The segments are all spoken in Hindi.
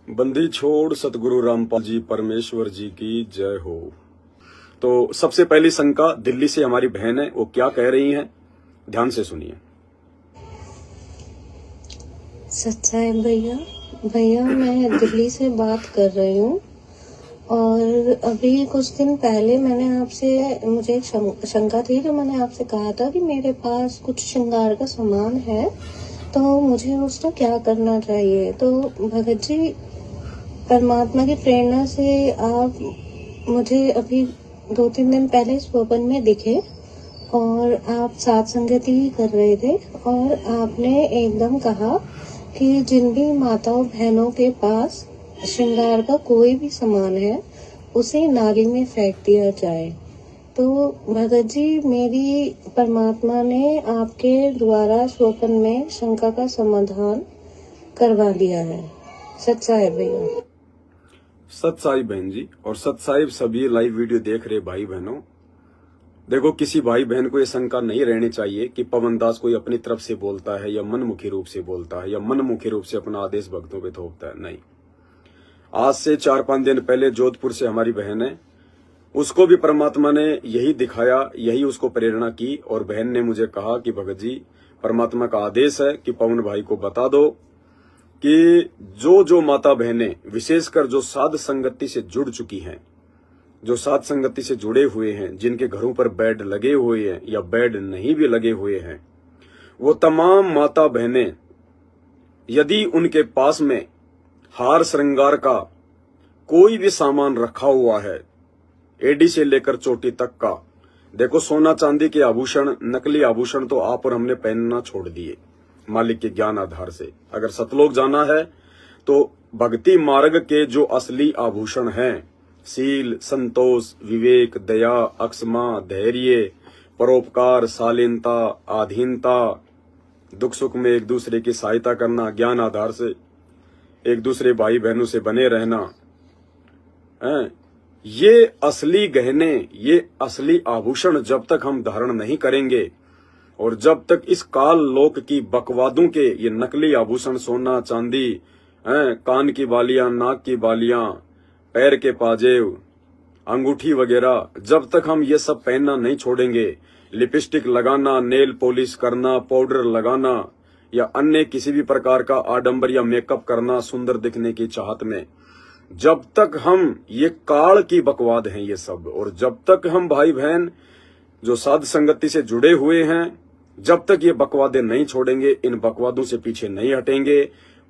बंदी छोड़ सतगुरु रामपाल जी परमेश्वर जी की जय हो। तो सबसे पहली शंका दिल्ली से हमारी बहन है, वो क्या कह रही हैं, ध्यान से सुनिए। सच्चा है भैया मैं दिल्ली से बात कर रही हूँ और अभी कुछ दिन पहले मैंने आपसे, मुझे एक शंका थी, तो मैंने आपसे कहा था कि मेरे पास कुछ श्रृंगार का सामान है तो मुझे उसका क्या करना चाहिए। तो भगत जी, परमात्मा की प्रेरणा से आप मुझे अभी 2-3 दिन पहले स्वप्न में दिखे और आप साथ संगति ही कर रहे थे और आपने एकदम कहा कि जिन भी माताओं बहनों के पास श्रृंगार का कोई भी सामान है उसे नाली में फेंक दिया जाए। तो भगत जी, मेरी परमात्मा ने आपके द्वारा स्वप्न में शंका का समाधान करवा दिया है। सच्चा है भैया। सत्साई बहन जी और सत्साई सभी लाइव वीडियो देख रहे भाई बहनों, देखो किसी भाई बहन को ये शंका नहीं रहनी चाहिए कि पवन दास कोई अपनी तरफ से बोलता है या मनमुखी रूप से बोलता है या मनमुखी रूप से अपना आदेश भक्तों पे थोपता है। नहीं, आज से 4-5 दिन पहले जोधपुर से हमारी बहन है, उसको भी परमात्मा ने यही दिखाया, यही उसको प्रेरणा की और बहन ने मुझे कहा कि भगत जी, परमात्मा का आदेश है कि पवन भाई को बता दो कि जो माता बहनें विशेषकर जो साध संगति से जुड़ चुकी हैं, जो साध संगति से जुड़े हुए हैं, जिनके घरों पर बेड लगे हुए हैं या बेड नहीं भी लगे हुए हैं, वो तमाम माता बहनें यदि उनके पास में हार श्रृंगार का कोई भी सामान रखा हुआ है, एडी से लेकर चोटी तक का, देखो सोना चांदी के आभूषण, नकली आभूषण तो आप और हमने पहनना छोड़ दिए मालिक के ज्ञान आधार से। अगर सतलोक जाना है तो भक्ति मार्ग के जो असली आभूषण हैं, सील, संतोष, विवेक, दया, अक्षमा, धैर्य, परोपकार, शालीनता, आधीनता, दुख सुख में एक दूसरे की सहायता करना, ज्ञान आधार से एक दूसरे भाई बहनों से बने रहना, ये असली गहने, ये असली आभूषण जब तक हम धारण नहीं करेंगे और जब तक इस काल लोक की बकवादों के ये नकली आभूषण, सोना चांदी, कान की बालियां, नाक की बालियां, पैर के पाजेब, अंगूठी वगैरह, जब तक हम ये सब पहनना नहीं छोड़ेंगे, लिपस्टिक लगाना, नेल पॉलिश करना, पाउडर लगाना या अन्य किसी भी प्रकार का आडंबर या मेकअप करना सुंदर दिखने की चाहत में, जब तक हम, ये काल की बकवाद हैं ये सब, और जब तक हम भाई बहन जो साध संगति से जुड़े हुए हैं, जब तक ये बकवादे नहीं छोड़ेंगे, इन बकवादों से पीछे नहीं हटेंगे,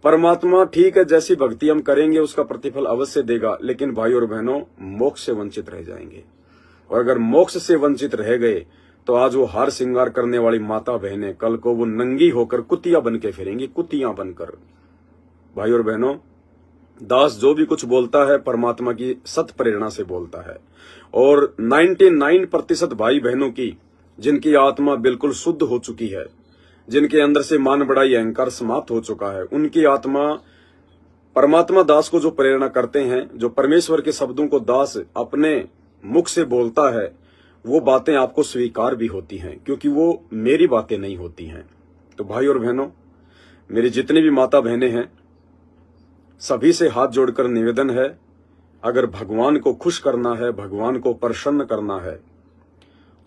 परमात्मा ठीक है जैसी भक्ति हम करेंगे उसका प्रतिफल अवश्य देगा, लेकिन भाई और बहनों मोक्ष से वंचित रह जाएंगे। और अगर मोक्ष से वंचित रह गए तो आज वो हार श्रृंगार करने वाली माता बहनें कल को वो नंगी होकर कुतिया बन के फिरेंगी, कुतियां बनकर। भाई और बहनों, दास जो भी कुछ बोलता है परमात्मा की सत प्रेरणा से बोलता है और 99% भाई बहनों की जिनकी आत्मा बिल्कुल शुद्ध हो चुकी है, जिनके अंदर से मान बड़ाई अहंकार समाप्त हो चुका है, उनकी आत्मा परमात्मा दास को जो प्रेरणा करते हैं, जो परमेश्वर के शब्दों को दास अपने मुख से बोलता है, वो बातें आपको स्वीकार भी होती हैं क्योंकि वो मेरी बातें नहीं होती हैं। तो भाई और बहनों, मेरी जितनी भी माता बहनें हैं, सभी से हाथ जोड़कर निवेदन है, अगर भगवान को खुश करना है, भगवान को प्रसन्न करना है,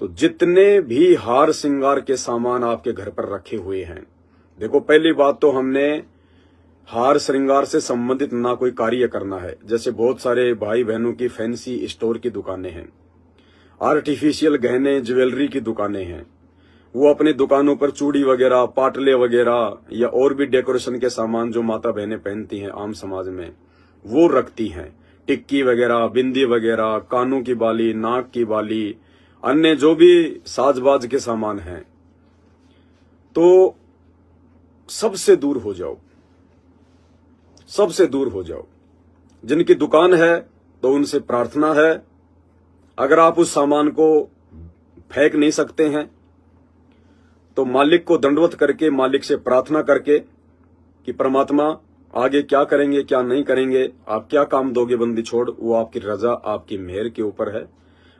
तो जितने भी हार श्रृंगार के सामान आपके घर पर रखे हुए हैं, देखो पहली बात तो हमने हार श्रृंगार से संबंधित ना कोई कार्य करना है। जैसे बहुत सारे भाई बहनों की फैंसी स्टोर की दुकानें हैं, आर्टिफिशियल गहने ज्वेलरी की दुकानें हैं, वो अपनी दुकानों पर चूड़ी वगैरह, पाटले वगैरह या और भी डेकोरेशन के सामान जो माता बहनें पहनती हैं आम समाज में, वो रखती हैं। टिक्की वगैरह, बिंदी वगैरह, कानों की बाली, नाक की बाली, अन्य जो भी साजबाज के सामान हैं, तो सबसे दूर हो जाओ, सबसे दूर हो जाओ। जिनकी दुकान है तो उनसे प्रार्थना है, अगर आप उस सामान को फेंक नहीं सकते हैं तो मालिक को दंडवत करके, मालिक से प्रार्थना करके कि परमात्मा आगे क्या करेंगे क्या नहीं करेंगे, आप क्या काम दोगे बंदी छोड़, वो आपकी रजा, आपकी मेहर के ऊपर है।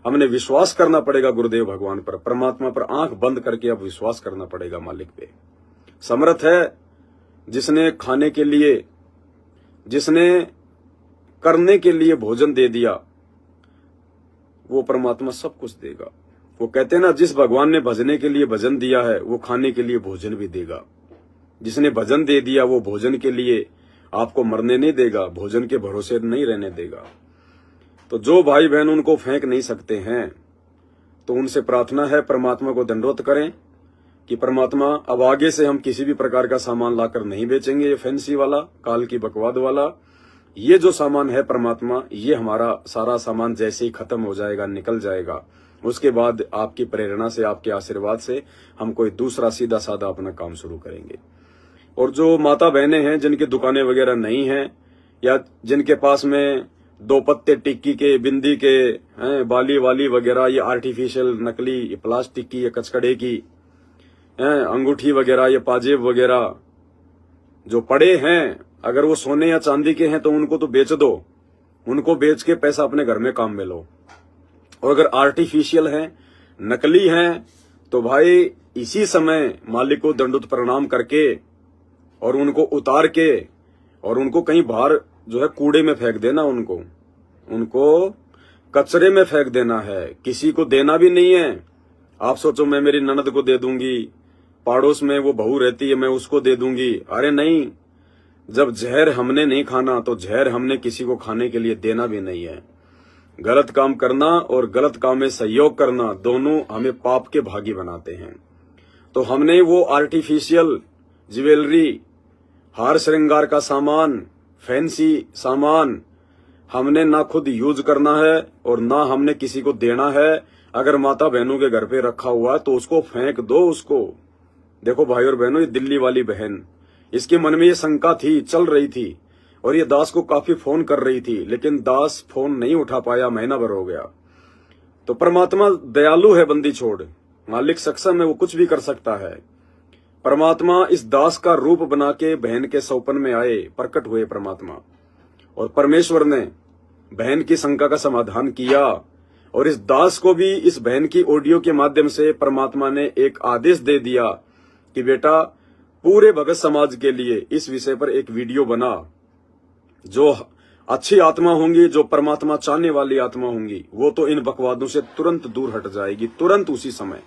हमने विश्वास करना पड़ेगा गुरुदेव भगवान पर, परमात्मा पर आंख बंद करके अब विश्वास करना पड़ेगा मालिक पे। समर्थ है जिसने खाने के लिए, जिसने करने के लिए भोजन दे दिया, वो परमात्मा सब कुछ देगा। वो कहते हैं ना, जिस भगवान ने भजने के लिए भजन दिया है वो खाने के लिए भोजन भी देगा। जिसने भजन दे दिया वो भोजन के लिए आपको मरने नहीं देगा, भोजन के भरोसे नहीं रहने देगा। तो जो भाई बहन उनको फेंक नहीं सकते हैं, तो उनसे प्रार्थना है, परमात्मा को दंडवत करें कि परमात्मा अब आगे से हम किसी भी प्रकार का सामान लाकर नहीं बेचेंगे। ये फैंसी वाला, काल की बकवाद वाला, ये जो सामान है परमात्मा, ये हमारा सारा सामान जैसे ही खत्म हो जाएगा, निकल जाएगा, उसके बाद आपकी प्रेरणा से, आपके आशीर्वाद से हम कोई दूसरा सीधा साधा अपना काम शुरू करेंगे। और जो माता बहनें हैं जिनकी दुकानें वगैरह नहीं हैं, या जिनके पास में 2 पत्ते टिक्की के, बिंदी के हैं, बाली वाली वगैरह, ये आर्टिफिशियल नकली, ये प्लास्टिक की, ये कचकड़े की अंगूठी वगैरह, ये पाजेब वगैरह जो पड़े हैं, अगर वो सोने या चांदी के हैं तो उनको तो बेच दो, उनको बेच के पैसा अपने घर में काम में लो। और अगर आर्टिफिशियल हैं, नकली हैं, तो भाई इसी समय मालिक को दंडवत प्रणाम करके और उनको उतार के और उनको कहीं बाहर जो है कूड़े में फेंक देना, उनको कचरे में फेंक देना है, किसी को देना भी नहीं है। आप सोचो मैं मेरी ननद को दे दूंगी, पड़ोस में वो बहू रहती है मैं उसको दे दूंगी, अरे नहीं। जब जहर हमने नहीं खाना तो जहर हमने किसी को खाने के लिए देना भी नहीं है। गलत काम करना और गलत काम में सहयोग करना दोनों हमें पाप के भागी बनाते हैं। तो हमने वो आर्टिफिशियल ज्वेलरी, हार श्रृंगार का सामान, फैंसी सामान हमने ना खुद यूज करना है और ना हमने किसी को देना है। अगर माता बहनों के घर पे रखा हुआ है तो उसको फेंक दो उसको। देखो भाई और बहनों, ये दिल्ली वाली बहन, इसके मन में ये शंका थी, चल रही थी, और ये दास को काफी फोन कर रही थी, लेकिन दास फोन नहीं उठा पाया, महीना भर हो गया। तो परमात्मा दयालु है, बंदी छोड़, मालिक सक्षम है, वो कुछ भी कर सकता है। परमात्मा इस दास का रूप बना के बहन के सौपन में आए, प्रकट हुए परमात्मा, और परमेश्वर ने बहन की शंका का समाधान किया। और इस दास को भी इस बहन की ऑडियो के माध्यम से परमात्मा ने एक आदेश दे दिया कि बेटा पूरे भगत समाज के लिए इस विषय पर एक वीडियो बना। जो अच्छी आत्मा होंगी, जो परमात्मा चाहने वाली आत्मा होंगी, वो तो इन बकवादों से तुरंत दूर हट जाएगी, तुरंत उसी समय,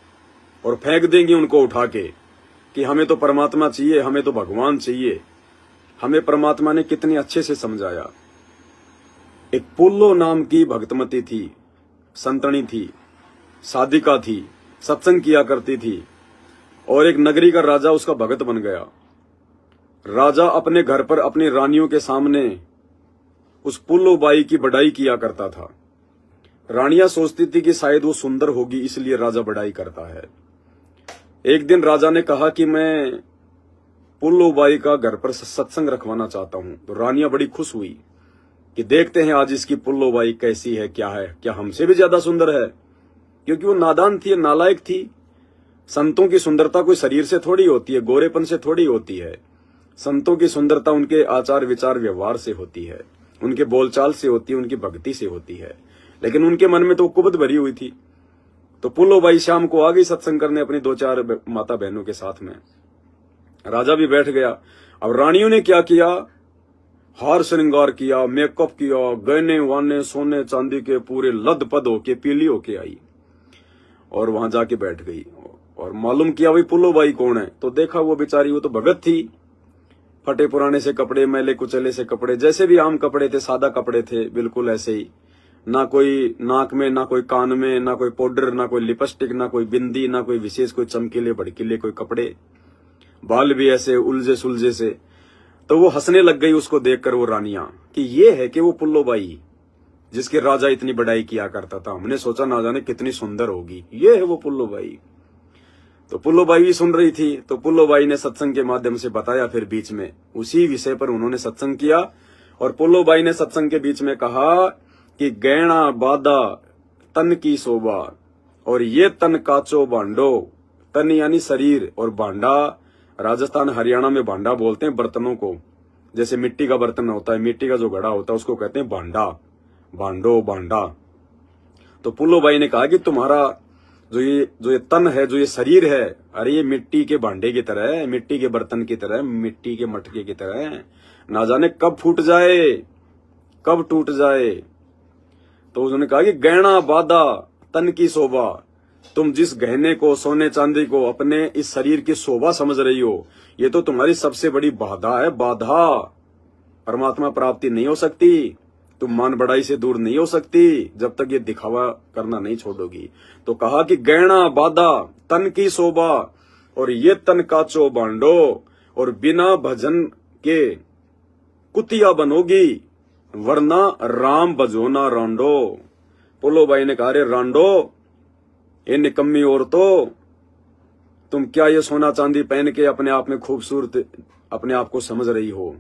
और फेंक देंगी उनको उठा के कि हमें तो परमात्मा चाहिए, हमें तो भगवान चाहिए। हमें परमात्मा ने कितने अच्छे से समझाया। एक पुल्लो नाम की भक्तमती थी, संतनी थी, साधिका थी, सत्संग किया करती थी, और एक नगरी का राजा उसका भगत बन गया। राजा अपने घर पर अपनी रानियों के सामने उस पुल्लो बाई की बड़ाई किया करता था। रानियां सोचती थी कि शायद वो सुंदर होगी, इसलिए राजा बड़ाई करता है। एक दिन राजा ने कहा कि मैं पुल्लो बाई का घर पर सत्संग रखवाना चाहता हूं। तो रानियां बड़ी खुश हुई कि देखते हैं आज इसकी पुल्लो बाई कैसी है, क्या हमसे भी ज्यादा सुंदर है, क्योंकि वो नादान थी, नालायक थी। संतों की सुंदरता कोई शरीर से थोड़ी होती है, गोरेपन से थोड़ी होती है। संतों की सुंदरता उनके आचार विचार व्यवहार से होती है, उनके बोलचाल से होती है, उनकी भक्ति से होती है। लेकिन उनके मन में तो कुबत भरी हुई थी। तो पुल्लो बाई शाम को आ गई सत्संग करने अपनी 2-4 माता बहनों के साथ में। राजा भी बैठ गया। अब रानियों ने क्या किया, हार श्रृंगार किया, मेकअप किया, गहने वाने सोने चांदी के पूरे लदपद होके पीली होके आई और वहां जाके बैठ गई। और मालूम किया भाई पुल्लो बाई कौन है। तो देखा वो बेचारी, वो तो भगत थी, फटे पुराने से कपड़े, मैले कुचले से कपड़े, जैसे भी आम कपड़े थे, सादा कपड़े थे, बिल्कुल ऐसे ही, ना कोई नाक में, ना कोई कान में, ना कोई पाउडर, ना कोई लिपस्टिक, ना कोई बिंदी, ना कोई विशेष कोई चमकीले भड़कीले कोई कपड़े, बाल भी ऐसे उलझे सुलझे से। तो वो हंसने लग गई उसको देखकर वो रानियां कि ये है कि वो पुल्लो बाई जिसके राजा इतनी बड़ाई किया करता था। हमने सोचा ना जाने कितनी सुंदर होगी, ये है वो पुल्लो बाई। तो पुल्लो बाई भी सुन रही थी। तो पुल्लो बाई ने सत्संग के माध्यम से बताया, फिर बीच में उसी विषय पर उन्होंने सत्संग किया। और पुल्लो बाई ने सत्संग के बीच में कहा कि गैणा बादा तन की शोभा, और ये तन काचो भांडो, तन यानी शरीर, और भांडा राजस्थान हरियाणा में भांडा बोलते हैं बर्तनों को। जैसे मिट्टी का बर्तन होता है, मिट्टी का जो घड़ा होता है उसको कहते हैं भांडा, भांडो, भांडा। तो पुल्लो बाई ने कहा कि तुम्हारा जो ये तन है, जो ये शरीर है, अरे ये मिट्टी के भांडे की तरह है, मिट्टी के बर्तन की तरह, मिट्टी के मटके की तरह है, ना जाने कब फूट जाए, कब टूट जाए। तो उन्होंने कहा कि गहना बाधा तन की शोभा, तुम जिस गहने को, सोने चांदी को अपने इस शरीर की शोभा समझ रही हो, ये तो तुम्हारी सबसे बड़ी बाधा है। बाधा, परमात्मा प्राप्ति नहीं हो सकती, तुम मान बढ़ाई से दूर नहीं हो सकती जब तक ये दिखावा करना नहीं छोड़ोगी। तो कहा कि गहना बाधा तन की शोभा, और ये तन काचो बांडो, और बिना भजन के कुतिया बनोगी, वरना राम भजोना रांडो। पोलो भाई ने कहा, रे रांडो, ये निकम्मी औरतों, तुम क्या ये सोना चांदी पहन के अपने आप में खूबसूरत अपने आप को समझ रही हो।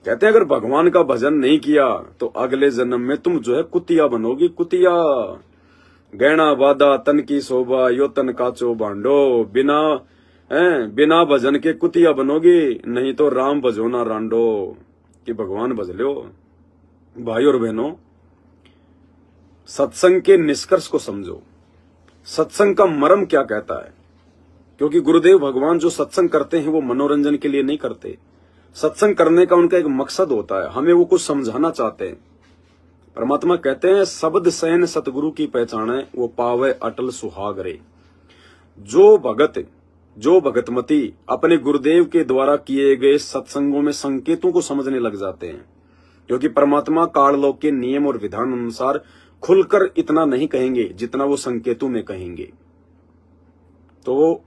कहते हैं अगर भगवान का भजन नहीं किया तो अगले जन्म में तुम जो है कुतिया बनोगी, कुतिया। गहना बाधा तन की शोभा, यो तन काचो बांडो, बिना भजन के कुतिया बनोगी, नहीं तो राम भजोना रांडो, कि भगवान भज लो। भाई और बहनों, सत्संग के निष्कर्ष को समझो, सत्संग का मर्म क्या कहता है। क्योंकि गुरुदेव भगवान जो सत्संग करते हैं वो मनोरंजन के लिए नहीं करते। सत्संग करने का उनका एक मकसद होता है, हमें वो कुछ समझाना चाहते हैं। परमात्मा कहते हैं, शब्द सैन सतगुरु की पहचान है, वो पावे अटल सुहाग रे। जो भगतमती अपने गुरुदेव के द्वारा किए गए सत्संगों में संकेतों को समझने लग जाते हैं, क्योंकि परमात्मा काललोक के नियम और विधान अनुसार खुलकर इतना नहीं कहेंगे जितना वो संकेतों में कहेंगे। तो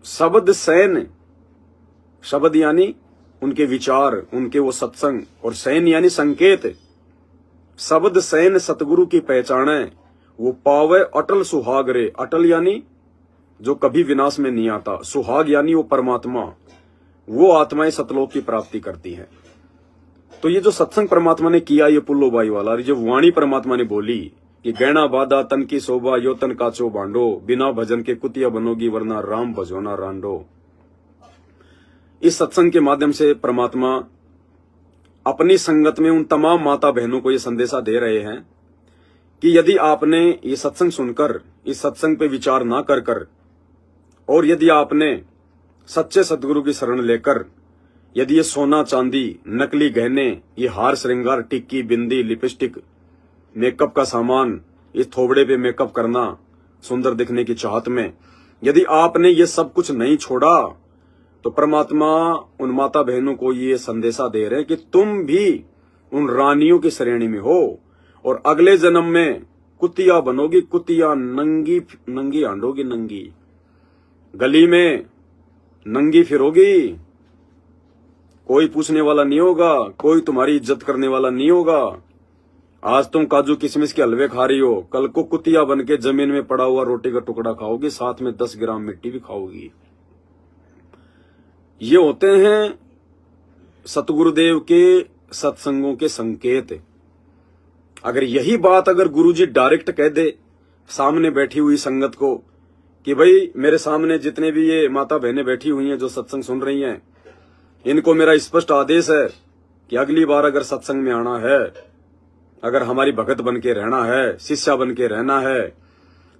शब्द सैन, शब्द यानी उनके विचार, उनके वो सत्संग, और सैन यानी संकेत। शब्द सैन सतगुरु की पहचान है, वो पावे अटल सुहाग रे। अटल यानी जो कभी विनाश में नहीं आता, सुहाग यानी वो परमात्मा, वो आत्माएं सतलोक की प्राप्ति करती हैं। तो ये जो सत्संग परमात्मा ने किया, ये पुल्लो बाई वाला, जो वाणी परमात्मा ने बोली कि गहना बाधा तन की शोभा, यो तन काचो बांडो, बिना भजन के कुतिया बनोगी, वरना राम भजोना रांडो। इस सत्संग के माध्यम से परमात्मा अपनी संगत में उन तमाम माता बहनों को ये संदेशा दे रहे हैं कि यदि आपने ये सत्संग सुनकर, इस सत्संग पे विचार ना कर और यदि आपने सच्चे सदगुरु की शरण लेकर, यदि ये सोना चांदी, नकली गहने, ये हार श्रृंगार, टिक्की, बिंदी, लिपस्टिक, मेकअप का सामान, इस थोबड़े पे मेकअप करना सुंदर दिखने की चाहत में, यदि आपने ये सब कुछ नहीं छोड़ा, तो परमात्मा उन माता बहनों को ये संदेशा दे रहे हैं कि तुम भी उन रानियों की श्रेणी में हो और अगले जन्म में कुतिया बनोगी, कुतिया, नंगी आंडोगी, नंगी गली में नंगी फिरोगी, कोई पूछने वाला नहीं होगा, कोई तुम्हारी इज्जत करने वाला नहीं होगा। आज तुम काजू किशमिश के हलवे खा रही हो, कल को कुतिया बन के जमीन में पड़ा हुआ रोटी का टुकड़ा खाओगी, साथ में 10 ग्राम मिट्टी भी खाओगी। ये होते हैं सतगुरुदेव के सत्संगों के संकेत। अगर यही बात अगर गुरुजी डायरेक्ट कह दे सामने बैठी हुई संगत को कि भाई मेरे सामने जितने भी ये माता बहनें बैठी हुई हैं जो सत्संग सुन रही हैं, इनको मेरा स्पष्ट आदेश है कि अगली बार अगर सत्संग में आना है, अगर हमारी भगत बन के रहना है, शिष्या बन के रहना है,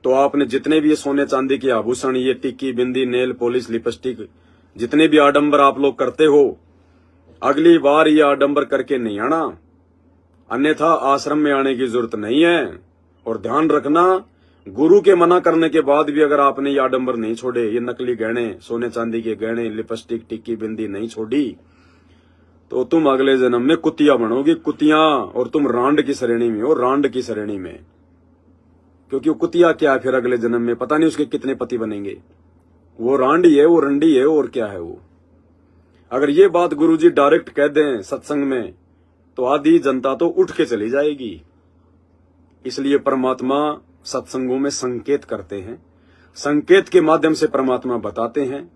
तो आपने जितने भी ये सोने चांदी के आभूषण, ये टिक्की, बिंदी, नेल पॉलिश, लिपस्टिक, जितने भी आडंबर आप लोग करते हो, अगली बार ये आडंबर करके नहीं आना, अन्यथा आश्रम में आने की जरूरत नहीं है। और ध्यान रखना, गुरु के मना करने के बाद भी अगर आपने ये आडंबर नहीं छोड़े, ये नकली गहने, सोने चांदी के गहने, लिपस्टिक, टिक्की, बिंदी नहीं छोड़ी, तो तुम अगले जन्म में कुतिया बनोगी, कुतिया। और तुम रांड की श्रेणी में हो, रांड की श्रेणी में। क्योंकि वो कुतिया क्या है फिर अगले जन्म में, पता नहीं उसके कितने पति बनेंगे। वो रांडी है, वो रंडी है, और क्या है वो। अगर ये बात गुरुजी डायरेक्ट कह दें सत्संग में, तो आधी जनता तो उठ के चली जाएगी। इसलिए परमात्मा सत्संगों में संकेत करते हैं, संकेत के माध्यम से परमात्मा बताते हैं।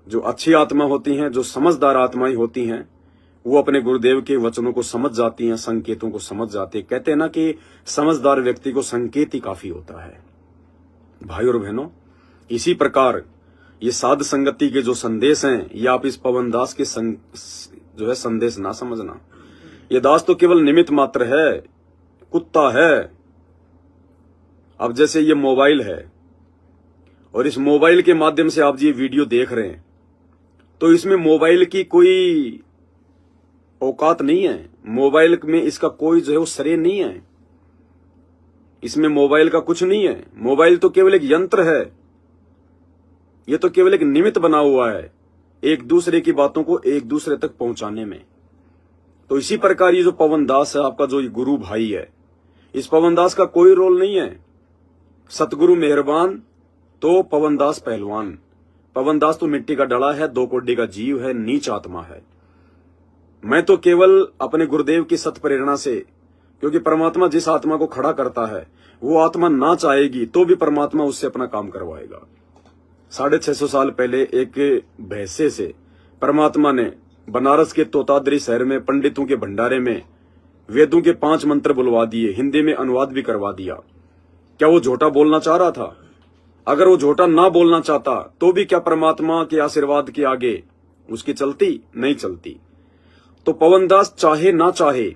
जो अच्छी आत्मा होती हैं, जो समझदार आत्माएं होती हैं, वो अपने गुरुदेव के वचनों को समझ जाती हैं, संकेतों को समझ जाती है। कहते हैं ना कि समझदार व्यक्ति को संकेत ही काफी होता है। भाई और बहनों, इसी प्रकार ये साध संगति के जो संदेश हैं, ये आप इस पवन दास के जो है संदेश ना समझना। ये दास तो केवल निमित्त मात्र है, कुत्ता है। अब जैसे ये मोबाइल है और इस मोबाइल के माध्यम से आप ये वीडियो देख रहे हैं, तो इसमें मोबाइल की कोई औकात नहीं है। मोबाइल में इसका कोई जो है वो श्रेय नहीं है। इसमें मोबाइल का कुछ नहीं है। मोबाइल तो केवल एक यंत्र है, ये तो केवल एक निमित्त बना हुआ है एक दूसरे की बातों को एक दूसरे तक पहुंचाने में। तो इसी प्रकार ये जो पवन दास है, आपका जो गुरु भाई है, इस पवन दास का कोई रोल नहीं है। सतगुरु मेहरबान तो पवन दास पहलवान। पवन दास तो मिट्टी का डला है, 2 कोड़ी का जीव है, नीच आत्मा है। मैं तो केवल अपने गुरुदेव की सत प्रेरणा से, क्योंकि परमात्मा जिस आत्मा को खड़ा करता है वो आत्मा ना चाहेगी तो भी परमात्मा उससे अपना काम करवाएगा। 650 साल पहले एक भैंसे से परमात्मा ने बनारस के तोतादरी शहर में पंडितों के भंडारे में वेदों के 5 मंत्र बुलवा दिए, हिंदी में अनुवाद भी करवा दिया। क्या वो झूठा बोलना चाह रहा था? अगर वो झूठा ना बोलना चाहता तो भी क्या परमात्मा के आशीर्वाद के आगे उसकी चलती? नहीं चलती। तो पवनदास चाहे ना चाहे,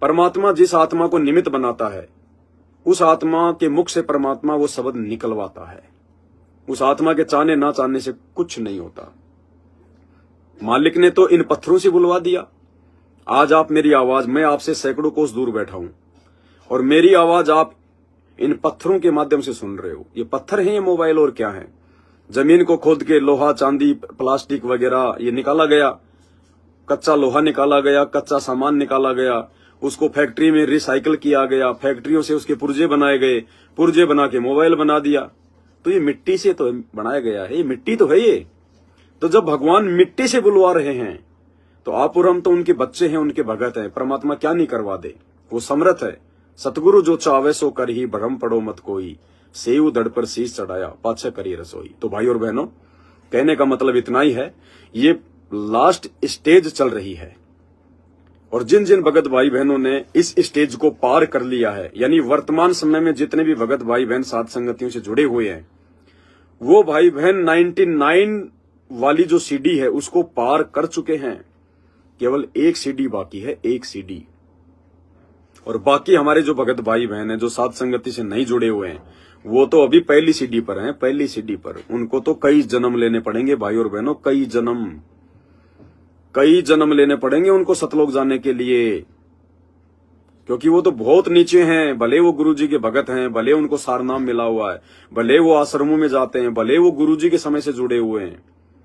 परमात्मा जिस आत्मा को निमित्त बनाता है उस आत्मा के मुख से परमात्मा वो शब्द निकलवाता है। उस आत्मा के चाहने ना चाहने से कुछ नहीं होता। मालिक ने तो इन पत्थरों से बुलवा दिया। आज आप मेरी आवाज, मैं आपसे सैकड़ों कोस दूर बैठा हूं और मेरी आवाज आप इन पत्थरों के माध्यम से सुन रहे हो। ये पत्थर हैं, ये मोबाइल और क्या है? जमीन को खोद के लोहा, चांदी, प्लास्टिक वगैरह ये निकाला गया, कच्चा लोहा निकाला गया, कच्चा सामान निकाला गया, उसको फैक्ट्री में रिसाइकल किया गया, फैक्ट्रियों से उसके पुर्जे बनाए गए, पुर्जे बना के मोबाइल बना दिया। तो ये मिट्टी से तो बनाया गया है, ये मिट्टी तो है ये। तो जब भगवान मिट्टी से बुलवा रहे हैं तो आप और हम तो उनके बच्चे हैं, उनके भगत हैं। परमात्मा क्या नहीं करवा दे, वो समर्थ है। सतगुरु जो चावे सो कर ही, भ्रम पड़ो मत कोई, सेव दड़ पर शीश चढ़ाया, पाछे करी रसोई। तो भाई और बहनों, कहने का मतलब इतना ही है, ये लास्ट स्टेज चल रही है और जिन जिन भगत भाई बहनों ने इस स्टेज को पार कर लिया है, यानी वर्तमान समय में जितने भी भगत भाई बहन साध संगतियों से जुड़े हुए हैं, वो भाई बहन 99 वाली जो सीडी है उसको पार कर चुके हैं। केवल एक सीडी बाकी है, एक सीडी। और बाकी हमारे जो भगत भाई बहन हैं जो साध संगति से नहीं जुड़े हुए हैं, वो तो अभी पहली सीडी पर हैं, पहली सीडी पर। उनको तो कई जन्म लेने पड़ेंगे भाई और बहनों, कई जन्म लेने पड़ेंगे उनको सतलोक जाने के लिए, क्योंकि वो तो बहुत नीचे हैं। भले वो गुरुजी के भगत हैं, भले उनको सारनाम मिला हुआ है, भले वो आश्रमों में जाते हैं, भले वो गुरुजी के समय से जुड़े हुए हैं,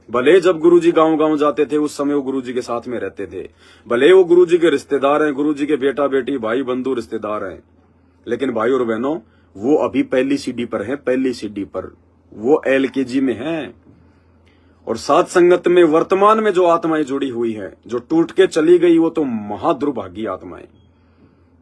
भले जब गुरुजी गांव-गांव जाते थे उस समय वो गुरुजी के साथ में रहते थे, भले वो गुरुजी के रिश्तेदार हैं, गुरुजी के बेटा बेटी भाई बंधु रिश्तेदार हैं, लेकिन भाई और बहनों वो अभी पहली सीडी पर हैं, पहली सीडी पर। वो LKG में हैं। और साध संगत में वर्तमान में जो आत्माएं जुड़ी हुई है, जो टूट के चली गई, वो तो महादुर्भागी आत्माएं,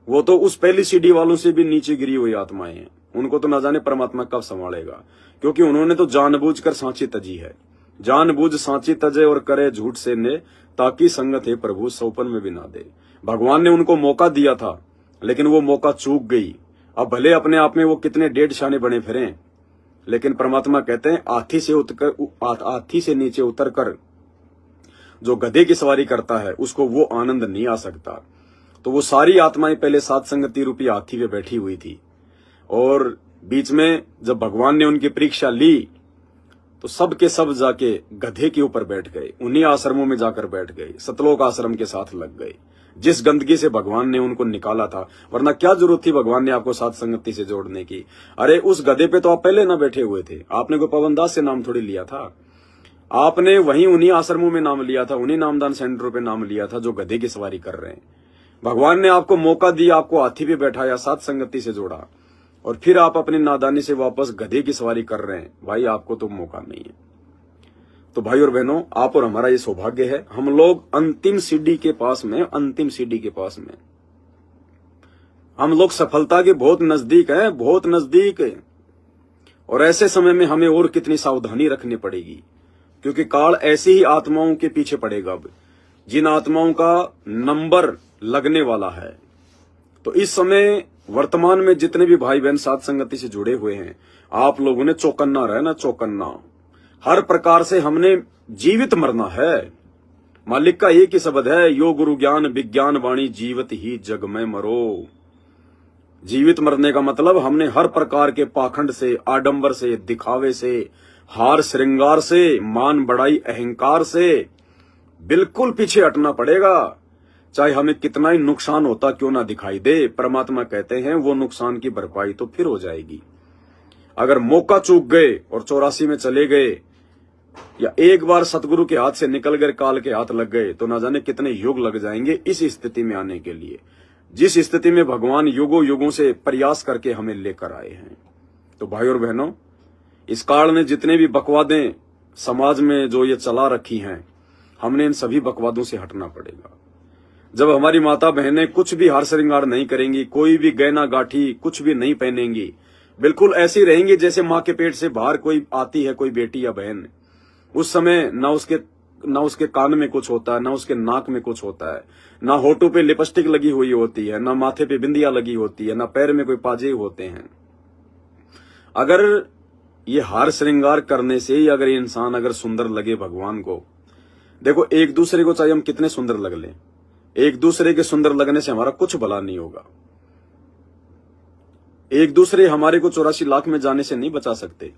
वो तो उस पहली सीडी वालों से भी नीचे गिरी हुई आत्माएं हैं। उनको तो न जाने परमात्मा कब संभालेगा, क्योंकि उन्होंने तो जानबूझकर सांची तजी है। जानबूझ सांची तजे और करे झूठ से ने, ताकि संगत है प्रभु सौपन में भी ना दे। भगवान ने उनको मौका दिया था, लेकिन वो मौका चूक गई। अब भले अपने आप में वो कितने 1.5 शाने बने फिरें, लेकिन परमात्मा कहते हैं हाथी से नीचे उतरकर जो गधे की सवारी करता है उसको वो आनंद नहीं आ सकता। तो वो सारी आत्माएं पहले साध संगति रूपी हाथी पे बैठी हुई थी, और बीच में जब भगवान ने उनकी परीक्षा ली तो सब के सब जाके गधे के ऊपर बैठ गए, उन्हीं आश्रमों में जाकर बैठ गए, सतलोक आश्रम के साथ लग गए, जिस गंदगी से भगवान ने उनको निकाला था। वरना क्या जरूरत थी भगवान ने आपको साध संगति से जोड़ने की? अरे उस गधे पे तो आप पहले ना बैठे हुए थे, आपने कोई पवनदास से नाम थोड़ी लिया था, आपने वहीं उन्हीं आश्रमों में नाम लिया था, उन्हीं नामदान सेंटरों पे नाम लिया था जो गधे की सवारी कर रहे हैं। भगवान ने आपको मौका दिया, आपको हाथी पे बैठाया, साध संगति से जोड़ा, और फिर आप अपनी नादानी से वापस गधे की सवारी कर रहे हैं। भाई आपको तो मौका नहीं है। तो भाई और बहनों, आप और हमारा ये सौभाग्य है, हम लोग अंतिम सीढ़ी के पास में, अंतिम सीढ़ी के पास में हम लोग सफलता के बहुत नजदीक हैं, बहुत नजदीक। और ऐसे समय में हमें और कितनी सावधानी रखनी पड़ेगी, क्योंकि काल ऐसी ही आत्माओं के पीछे पड़ेगा अब, जिन आत्माओं का नंबर लगने वाला है। तो इस समय वर्तमान में जितने भी भाई बहन साध संगति से जुड़े हुए हैं, आप लोगों ने चौकन्ना रहना, चौकन्ना। हर प्रकार से हमने जीवित मरना है। मालिक का एक ही शब्द है, यो गुरु ज्ञान विज्ञान वाणी, जीवित ही जग में मरो। जीवित मरने का मतलब हमने हर प्रकार के पाखंड से, आडंबर से, दिखावे से, हार श्रृंगार से, मान बढ़ाई अहंकार से बिल्कुल पीछे हटना पड़ेगा। चाहे हमें कितना ही नुकसान होता क्यों ना दिखाई दे, परमात्मा कहते हैं वो नुकसान की भरपाई तो फिर हो जाएगी। अगर मौका चूक गए और 84 में चले गए, या एक बार सतगुरु के हाथ से निकल गए, काल के हाथ लग गए, तो ना जाने कितने युग लग जाएंगे इस स्थिति में आने के लिए, जिस स्थिति में भगवान युगों युगों से प्रयास करके हमें लेकर आए हैं। तो भाई और बहनों, इस काल ने जितने भी बकवादें समाज में जो ये चला रखी हैं, हमने इन सभी बकवादों से हटना पड़ेगा। जब हमारी माता बहनें कुछ भी हार श्रृंगार नहीं करेंगी, कोई भी गहना गाठी कुछ भी नहीं पहनेंगी, बिल्कुल ऐसी रहेंगी जैसे माँ के पेट से बाहर कोई आती है, कोई बेटी या बहन, उस समय ना उसके कान में कुछ होता है, ना उसके नाक में कुछ होता है, ना होठों पे लिपस्टिक लगी हुई होती है, ना माथे पे बिंदिया लगी होती है, ना पैर में कोई पाजे होते हैं। अगर ये हार श्रृंगार करने से ही अगर इंसान अगर सुंदर लगे भगवान को, देखो एक दूसरे को चाहे हम कितने सुंदर लग लें, एक दूसरे के सुंदर लगने से हमारा कुछ भला नहीं होगा। एक दूसरे हमारे को 84 लाख में जाने से नहीं बचा सकते,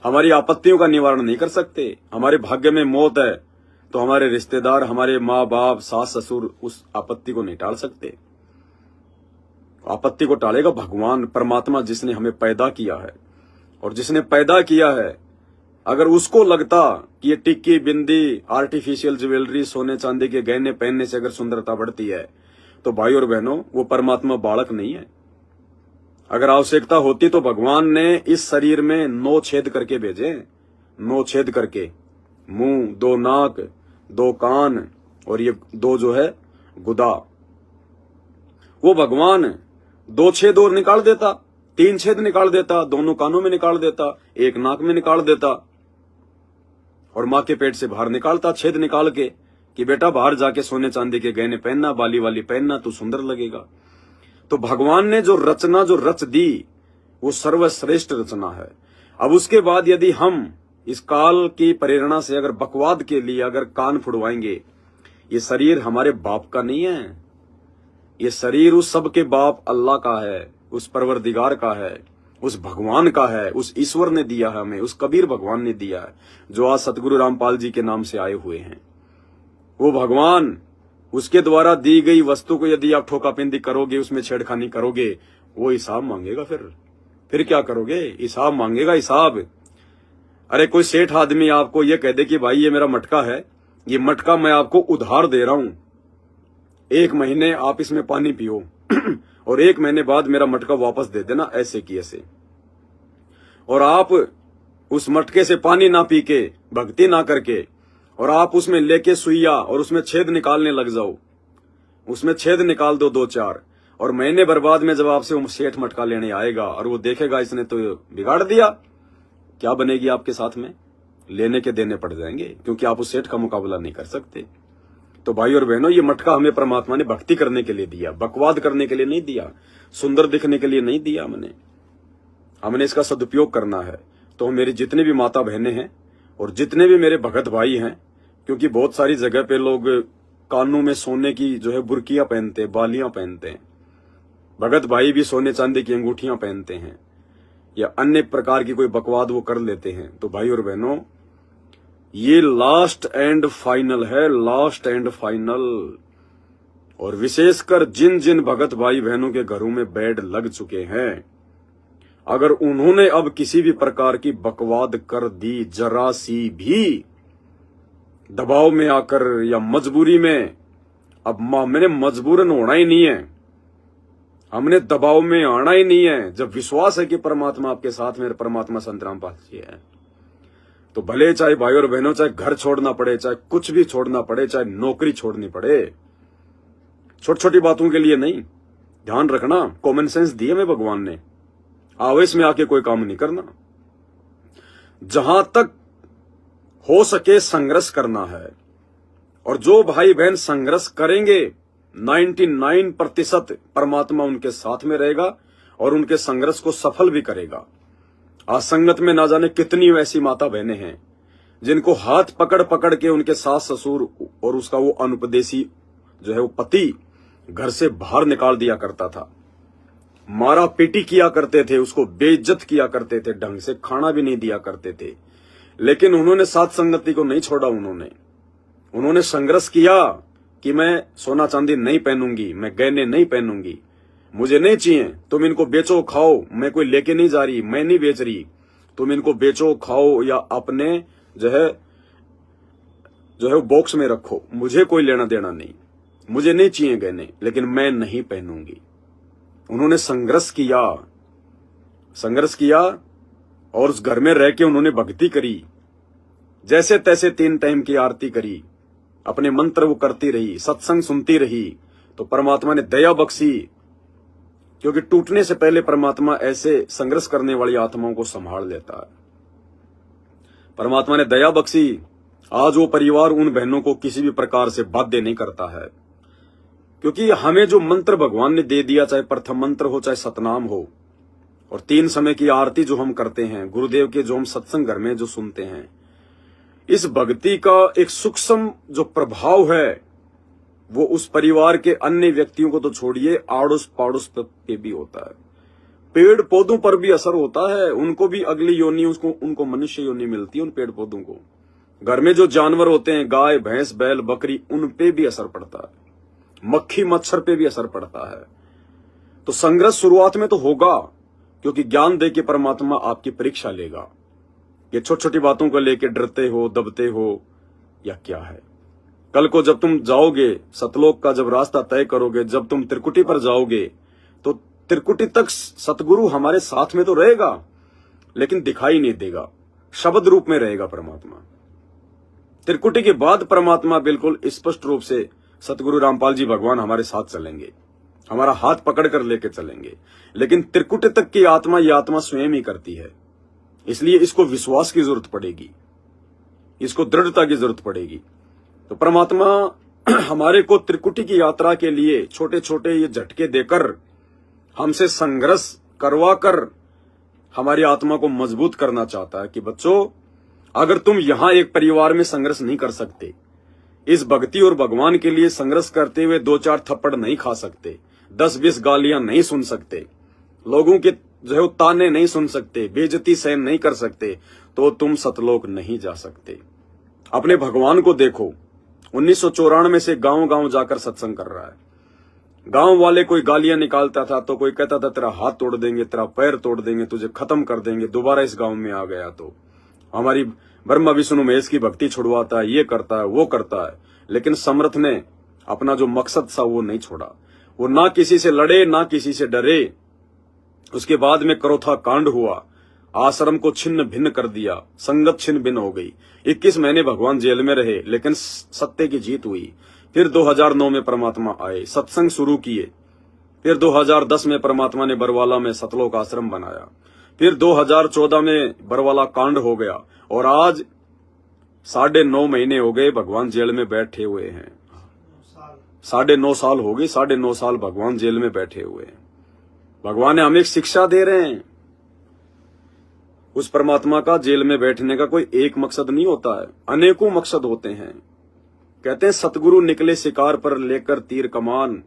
हमारी आपत्तियों का निवारण नहीं कर सकते। हमारे भाग्य में मौत है तो हमारे रिश्तेदार, हमारे माँ बाप, सास ससुर उस आपत्ति को नहीं टाल सकते। आपत्ति को टालेगा भगवान, परमात्मा, जिसने हमें पैदा किया है। और जिसने पैदा किया है, अगर उसको लगता कि ये टिक्की, बिंदी, आर्टिफिशियल ज्वेलरी, सोने चांदी के गहने पहनने से अगर सुंदरता बढ़ती है, तो भाई और बहनों, वो परमात्मा बालक नहीं है। अगर आवश्यकता होती तो भगवान ने इस शरीर में 9 छेद करके भेजे, 9 छेद करके, मुंह, 2 नाक, 2 कान और ये 2 जो है गुदा। वो भगवान 2 छेद और निकाल देता, 3 छेद निकाल देता, दोनों कानों में निकाल देता, एक नाक में निकाल देता और माँ के पेट से बाहर निकालता छेद निकाल के कि बेटा बाहर जाके सोने चांदी के गहने पहनना, बाली वाली पहनना, तू सुंदर लगेगा। तो भगवान ने जो रचना जो रच दी वो सर्वश्रेष्ठ रचना है। अब उसके बाद यदि हम इस काल की प्रेरणा से अगर बकवाद के लिए अगर कान फुड़वाएंगे, ये शरीर हमारे बाप का नहीं है, ये शरीर उस सब के बाप अल्लाह का है, उस परवरदिगार का है, उस भगवान का है, उस ईश्वर ने दिया है हमें, उस कबीर भगवान ने दिया है, जो आज सतगुरु रामपाल जी के नाम से आए हुए हैं। वो भगवान, उसके द्वारा दी गई वस्तु को यदि आप ठोकापिंदी करोगे, उसमें छेड़खानी करोगे, वो हिसाब मांगेगा। फिर क्या करोगे? हिसाब मांगेगा, हिसाब। अरे कोई सेठ आदमी आपको ये कह दे कि भाई ये मेरा मटका है, ये मटका मैं आपको उधार दे रहा हूं, 1 महीने आप इसमें पानी पियो और 1 महीने बाद मेरा मटका वापस दे देना, ऐसे की ऐसे। और आप उस मटके से पानी ना पी के, भक्ति ना करके, और आप उसमें लेके सुइया और उसमें छेद निकालने लग जाओ, उसमें छेद निकाल दो 2-4, और महीने भर बाद में जब आपसे वो सेठ मटका लेने आएगा और वो देखेगा इसने तो बिगाड़ दिया, क्या बनेगी आपके साथ में? लेने के देने पड़ जाएंगे, क्योंकि आप उस सेठ का मुकाबला नहीं कर सकते। तो भाई और बहनों, ये मटका हमें परमात्मा ने भक्ति करने के लिए दिया, बकवाद करने के लिए नहीं दिया, सुंदर दिखने के लिए नहीं दिया। हमने इसका सदुपयोग करना है। तो मेरी जितने भी माता बहनें हैं और जितने भी मेरे भगत भाई हैं, क्योंकि बहुत सारी जगह पे लोग कानों में सोने की जो है बुर्कियां पहनते हैं, बालियां पहनते हैं, भगत भाई भी सोने चांदी की अंगूठियां पहनते हैं या अन्य प्रकार की कोई बकवाद वो कर लेते हैं। तो भाई और बहनों, ये लास्ट एंड फाइनल है, लास्ट एंड फाइनल। और विशेषकर जिन जिन भगत भाई बहनों के घरों में बेड लग चुके हैं, अगर उन्होंने अब किसी भी प्रकार की बकवाद कर दी, जरा सी भी दबाव में आकर या मजबूरी में, अब मैंने मजबूरन होना ही नहीं है, हमने दबाव में आना ही नहीं है। जब विश्वास है कि परमात्मा आपके साथ में, परमात्मा संत रामपाल जी है, तो भले चाहे भाई और बहनों, चाहे घर छोड़ना पड़े, चाहे कुछ भी छोड़ना पड़े, चाहे नौकरी छोड़नी पड़े, छोटी छोटी बातों के लिए नहीं। ध्यान रखना, कॉमन सेंस दिए में भगवान ने, आवेश में आके कोई काम नहीं करना। जहां तक हो सके संघर्ष करना है, और जो भाई बहन संघर्ष करेंगे 99% परमात्मा उनके साथ में रहेगा और उनके संघर्ष को सफल भी करेगा। आज संगत में ना जाने कितनी ऐसी माता बहनें हैं जिनको हाथ पकड़ पकड़ के उनके सास ससुर और उसका वो अनुपदेशी जो है वो पति घर से बाहर निकाल दिया करता था, मारा पीटी किया करते थे, उसको बेइज्जत किया करते थे, ढंग से खाना भी नहीं दिया करते थे, लेकिन उन्होंने साथ संगति को नहीं छोड़ा। उन्होंने संघर्ष किया कि मैं सोना चांदी नहीं पहनूंगी, मैं गहने नहीं पहनूंगी, मुझे नहीं चाहिए, तुम इनको बेचो खाओ, मैं कोई लेके नहीं जा रही, मैं नहीं बेच रही, तुम इनको बेचो खाओ या अपने जो है बॉक्स में रखो, मुझे कोई लेना देना नहीं, मुझे नहीं चाहिए गहने, लेकिन मैं नहीं पहनूंगी। उन्होंने संघर्ष किया और उस घर में रह के उन्होंने भक्ति करी, जैसे तैसे 3 टाइम की आरती करी, अपने मंत्र वो करती रही, सत्संग सुनती रही, तो परमात्मा ने दया बख्शी, क्योंकि टूटने से पहले परमात्मा ऐसे संघर्ष करने वाली आत्माओं को संभाल लेता है। परमात्मा ने दया बख्शी, आज वो परिवार उन बहनों को किसी भी प्रकार से बाध्य नहीं करता है, क्योंकि हमें जो मंत्र भगवान ने दे दिया, चाहे प्रथम मंत्र हो चाहे सतनाम हो, और 3 समय की आरती जो हम करते हैं, गुरुदेव के जो हम सत्संग घर में जो सुनते हैं, इस भक्ति का एक सूक्ष्म जो प्रभाव है वो उस परिवार के अन्य व्यक्तियों को तो छोड़िए, आड़ोस पड़ोस पे भी होता है, पेड़ पौधों पर भी असर होता है, उनको भी अगली योनि उनको मनुष्य योनि मिलती है। उन पेड़ पौधों को, घर में जो जानवर होते हैं, गाय भैंस बैल बकरी, उन पे भी असर पड़ता है, मक्खी मच्छर पे भी असर पड़ता है। तो संघर्ष शुरुआत में तो होगा, क्योंकि ज्ञान दे के परमात्मा आपकी परीक्षा लेगा। ये छोटी छोटी बातों को लेके डरते हो, दबते हो या क्या है। कल को जब तुम जाओगे सतलोक का, जब रास्ता तय करोगे, जब तुम त्रिकुटी पर जाओगे, तो त्रिकुटी तक सतगुरु हमारे साथ में तो रहेगा, लेकिन दिखाई नहीं देगा, शब्द रूप में रहेगा परमात्मा। त्रिकुटी के बाद परमात्मा बिल्कुल स्पष्ट रूप से सतगुरु रामपाल जी भगवान हमारे साथ चलेंगे, हमारा हाथ पकड़ कर लेके चलेंगे। लेकिन त्रिकुटी तक की आत्मा, ये आत्मा स्वयं ही करती है, इसलिए इसको विश्वास की जरूरत पड़ेगी, इसको दृढ़ता की जरूरत पड़ेगी। तो परमात्मा हमारे को त्रिकुटी की यात्रा के लिए छोटे छोटे ये झटके देकर, हमसे संघर्ष करवा कर हमारी आत्मा को मजबूत करना चाहता है कि बच्चों, अगर तुम यहां एक परिवार में संघर्ष नहीं कर सकते, इस भक्ति और भगवान के लिए संघर्ष करते हुए 2-4 थप्पड़ नहीं खा सकते, 10-20 गालियां नहीं सुन सकते, लोगों के जो है ताने नहीं सुन सकते, बेइज्जती सहन नहीं कर सकते, तो तुम सतलोक नहीं जा सकते। अपने भगवान को देखो, 1994 से गांव गांव जाकर सत्संग कर रहा है। गांव वाले कोई गालियां निकालता था तो कोई कहता था तेरा हाथ तोड़ देंगे, तेरा पैर तोड़ देंगे, तुझे खत्म कर देंगे, दोबारा इस गांव में आ गया तो हमारी ब्रह्मा विष्णु महेश की भक्ति छुड़वाता है, ये करता है वो करता है। लेकिन समर्थ ने अपना जो मकसद था वो नहीं छोड़ा, वो ना किसी से लड़े ना किसी से डरे। उसके बाद में करोथा कांड हुआ, आश्रम को छिन्न भिन्न कर दिया, संगत छिन्न भिन्न हो गई। 21 महीने भगवान जेल में रहे, लेकिन सत्य की जीत हुई। फिर 2009 में परमात्मा आए, सत्संग शुरू किए। फिर 2010 में परमात्मा ने बरवाला में सतलोक आश्रम बनाया। फिर 2014 में बरवाला कांड हो गया, और आज 9.5 महीने हो गए भगवान जेल में बैठे हुए हैं। 9.5 साल हो गए, 9.5 साल भगवान जेल में बैठे हुए हैं। भगवान हमें एक शिक्षा दे रहे हैं। उस परमात्मा का जेल में बैठने का कोई एक मकसद नहीं होता है, अनेकों मकसद होते हैं। कहते हैं सतगुरु निकले शिकार पर लेकर तीर कमान,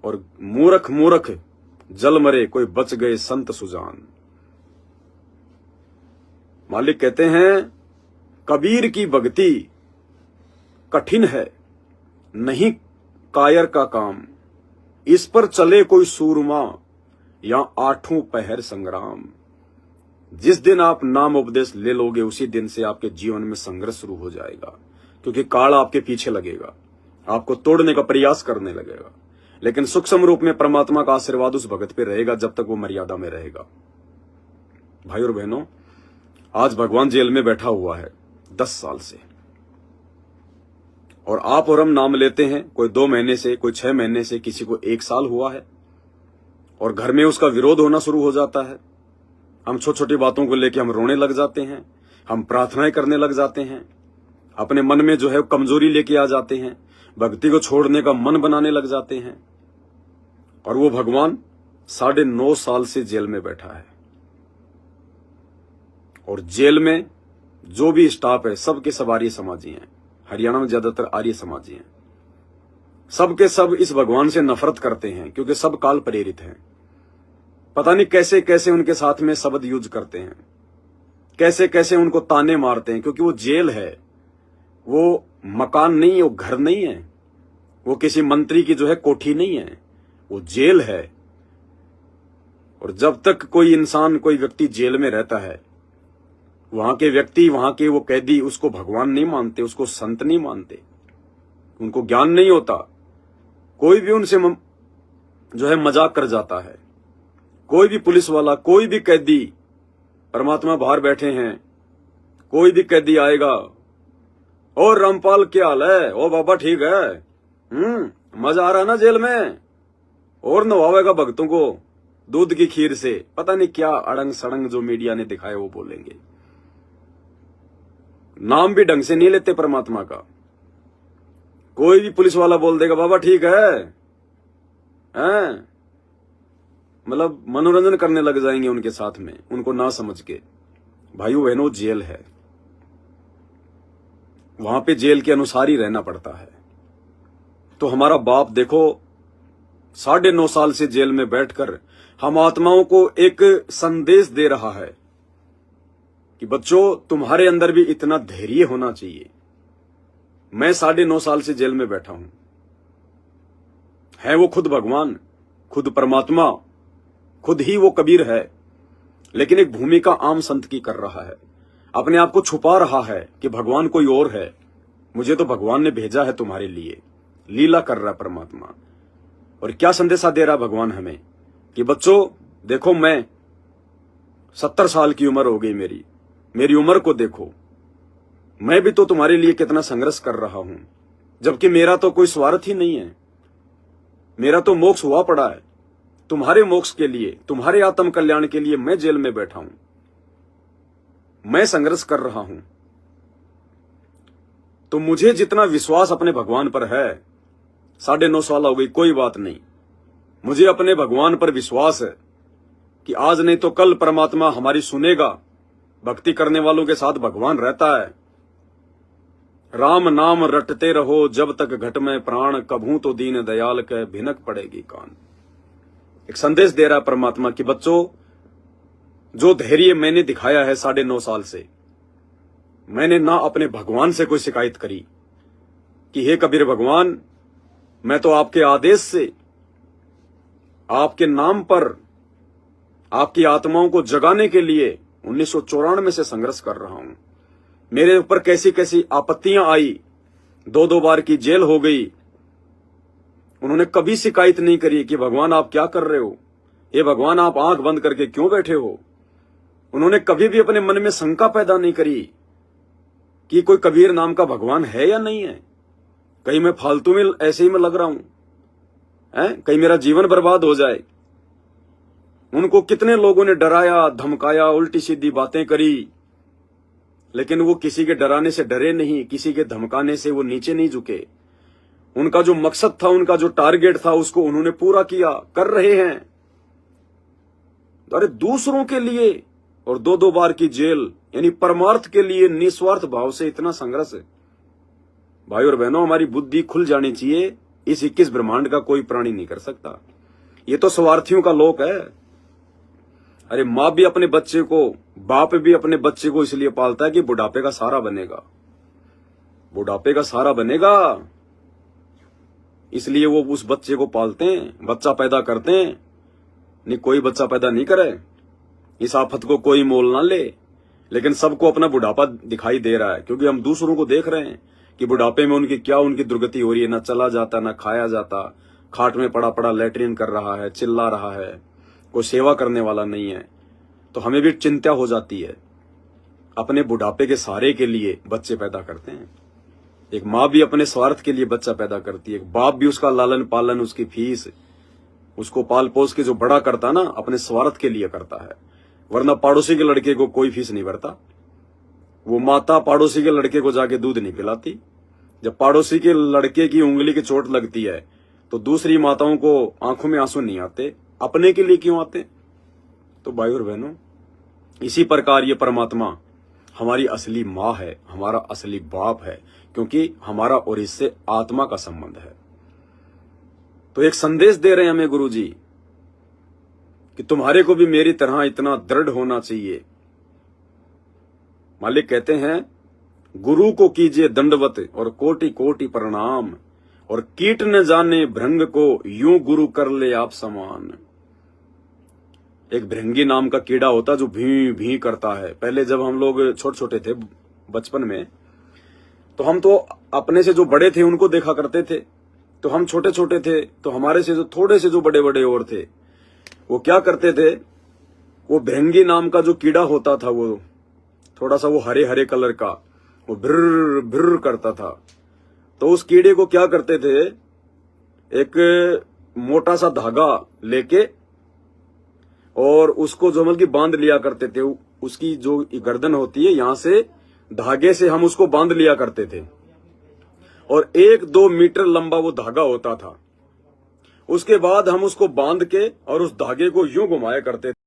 और मूर्ख मूर्ख जल मरे, कोई बच गए संत सुजान। मालिक कहते हैं कबीर की भक्ति कठिन है, नहीं कायर का काम, इस पर चले कोई सूरमा या 8 पहर संग्राम। जिस दिन आप नाम उपदेश ले लोगे, उसी दिन से आपके जीवन में संघर्ष शुरू हो जाएगा, क्योंकि काल आपके पीछे लगेगा, आपको तोड़ने का प्रयास करने लगेगा। लेकिन सूक्ष्म रूप में परमात्मा का आशीर्वाद उस भगत पे रहेगा जब तक वो मर्यादा में रहेगा। भाई और बहनों, आज भगवान जेल में बैठा हुआ है 10 साल से, और आप और हम नाम लेते हैं, कोई 2 महीने से, कोई 6 महीने से, किसी को 1 साल हुआ है, और घर में उसका विरोध होना शुरू हो जाता है। हम छोटी छोटी बातों को लेकर हम रोने लग जाते हैं, हम प्रार्थनाएं करने लग जाते हैं, अपने मन में जो है कमजोरी लेके आ जाते हैं, भक्ति को छोड़ने का मन बनाने लग जाते हैं। और वो भगवान 9.5 साल से जेल में बैठा है, और जेल में जो भी स्टाफ है सबके सब आर्य समाजी हैं। हरियाणा में ज्यादातर आर्य समाजी हैं। सबके सब इस भगवान से नफरत करते हैं, क्योंकि सब काल प्रेरित हैं। पता नहीं कैसे कैसे उनके साथ में शब्द यूज करते हैं, कैसे कैसे उनको ताने मारते हैं, क्योंकि वो जेल है, वो मकान नहीं है, वो घर नहीं है। वो किसी मंत्री की जो है कोठी नहीं है, वो जेल है। और जब तक कोई इंसान, कोई व्यक्ति जेल में रहता है, वहां के व्यक्ति, वहां के वो कैदी उसको भगवान नहीं मानते, उसको संत नहीं मानते, उनको ज्ञान नहीं होता। कोई भी उनसे जो है मजाक कर जाता है, कोई भी पुलिस वाला, कोई भी कैदी, परमात्मा बाहर बैठे हैं, कोई भी कैदी आएगा, और रामपाल क्या हाल है, ओ बाबा ठीक है, मजा आ रहा ना जेल में, और नवावेगा भक्तों को दूध की खीर से, पता नहीं क्या अड़ंग सड़ंग जो मीडिया ने दिखाया वो बोलेंगे। नाम भी ढंग से नहीं लेते परमात्मा का। कोई भी पुलिस वाला बोल देगा बाबा ठीक है, मतलब मनोरंजन करने लग जाएंगे उनके साथ में, उनको ना समझ के। भाइयों बहनों, जेल है, वहां पे जेल के अनुसार ही रहना पड़ता है। तो हमारा बाप देखो 9.5 साल से जेल में बैठकर हम आत्माओं को एक संदेश दे रहा है कि बच्चों तुम्हारे अंदर भी इतना धैर्य होना चाहिए। मैं 9.5 साल से जेल में बैठा हूं, है वो खुद भगवान, खुद परमात्मा, खुद ही वो कबीर है, लेकिन एक भूमिका आम संत की कर रहा है, अपने आप को छुपा रहा है कि भगवान कोई और है, मुझे तो भगवान ने भेजा है तुम्हारे लिए। लीला कर रहा है परमात्मा। और क्या संदेशा दे रहा भगवान हमें कि बच्चों देखो, मैं 70 साल की उम्र हो गई, मेरी उम्र को देखो, मैं भी तो तुम्हारे लिए कितना संघर्ष कर रहा हूं, जबकि मेरा तो कोई स्वार्थ ही नहीं है, मेरा तो मोक्ष हुआ पड़ा है। तुम्हारे मोक्ष के लिए, तुम्हारे आत्म कल्याण के लिए मैं जेल में बैठा हूं, मैं संघर्ष कर रहा हूं। तो मुझे जितना विश्वास अपने भगवान पर है, 9.5 साल हो गई, कोई बात नहीं, मुझे अपने भगवान पर विश्वास है कि आज नहीं तो कल परमात्मा हमारी सुनेगा। भक्ति करने वालों के साथ भगवान रहता है। राम नाम रटते रहो जब तक घट में प्राण, कभू तो दीन दयाल के भिनक पड़ेगी कान। एक संदेश दे रहा है परमात्मा कि बच्चों, जो धैर्य मैंने दिखाया है 9.5 साल से, मैंने ना अपने भगवान से कोई शिकायत करी कि हे कबीर भगवान, मैं तो आपके आदेश से, आपके नाम पर, आपकी आत्माओं को जगाने के लिए 1994 से संघर्ष कर रहा हूं। मेरे ऊपर कैसी कैसी आपत्तियां आई, 2 बार की जेल हो गई, उन्होंने कभी शिकायत नहीं करी कि भगवान आप क्या कर रहे हो, ये भगवान आप आंख बंद करके क्यों बैठे हो। उन्होंने कभी भी अपने मन में शंका पैदा नहीं करी कि कोई कबीर नाम का भगवान है या नहीं है, कहीं मैं फालतू में ऐसे ही मैं लग रहा हूं, कहीं मेरा जीवन बर्बाद हो जाए। उनको कितने लोगों ने डराया, धमकाया, उल्टी सीधी बातें करी, लेकिन वो किसी के डराने से डरे नहीं, किसी के धमकाने से वो नीचे नहीं झुके। उनका जो मकसद था, उनका जो टारगेट था, उसको उन्होंने पूरा किया, कर रहे हैं। अरे दूसरों के लिए, और 2 बार की जेल, यानी परमार्थ के लिए निस्वार्थ भाव से इतना संघर्ष। भाई और बहनों, हमारी बुद्धि खुल जानी चाहिए। इस 21 ब्रह्मांड का कोई प्राणी नहीं कर सकता, ये तो स्वार्थियों का लोक है। अरे माँ भी अपने बच्चे को, बाप भी अपने बच्चे को इसलिए पालता है कि बुढ़ापे का सहारा बनेगा, बुढ़ापे का सहारा बनेगा, इसलिए वो उस बच्चे को पालते हैं, बच्चा पैदा करते हैं। नहीं, कोई बच्चा पैदा नहीं करे, इस आफत को कोई मोल ना ले, लेकिन सबको अपना बुढ़ापा दिखाई दे रहा है, क्योंकि हम दूसरों को देख रहे हैं कि बुढ़ापे में उनकी दुर्गति हो रही है, ना चला जाता, ना खाया जाता, खाट में पड़ा पड़ा लैट्रिन कर रहा है, चिल्ला रहा है, कोई सेवा करने वाला नहीं है। तो हमें भी चिंता हो जाती है। अपने बुढ़ापे के सहारे के लिए बच्चे पैदा करते हैं। एक माँ भी अपने स्वार्थ के लिए बच्चा पैदा करती है, एक बाप भी उसका लालन पालन, उसकी फीस, उसको पाल पोस के जो बड़ा करता ना, अपने स्वार्थ के लिए करता है। वरना पड़ोसी के लड़के को कोई फीस नहीं भरता। वो माता पड़ोसी के लड़के को जाके दूध नहीं पिलाती। जब पड़ोसी के लड़के की उंगली की चोट लगती है तो दूसरी माताओं को आंखों में आंसू नहीं आते, अपने के लिए क्यों आते। तो भाई और बहनों, इसी प्रकार ये परमात्मा हमारी असली माँ है, हमारा असली बाप है, क्योंकि हमारा और इससे आत्मा का संबंध है। तो एक संदेश दे रहे हैं हमें गुरु जी कि तुम्हारे को भी मेरी तरह इतना दृढ़ होना चाहिए। मालिक कहते हैं, गुरु को कीजिए दंडवत और कोटि कोटि प्रणाम, और कीट न जाने भृंग को यूं गुरु कर ले आप समान। एक भृंगी नाम का कीड़ा होता जो भी भी करता है। पहले जब हम लोग छोटे छोटे थे बचपन में, तो हम तो अपने से जो बड़े थे उनको देखा करते थे, तो हम छोटे छोटे थे, तो हमारे से जो थोड़े से जो बड़े बड़े और थे वो क्या करते थे, वो भृंगी नाम का जो कीड़ा होता था, वो थोड़ा सा वो हरे हरे कलर का, वो भ्र भ्र करता था। तो उस कीड़े को क्या करते थे, एक मोटा सा धागा लेके और उसको जो मतलब कि बांध लिया करते थे। उसकी जो गर्दन होती है, यहां से धागे से हम उसको बांध लिया करते थे और 1-2 मीटर लंबा वो धागा होता था। उसके बाद हम उसको बांध के और उस धागे को यूं घुमाया करते थे।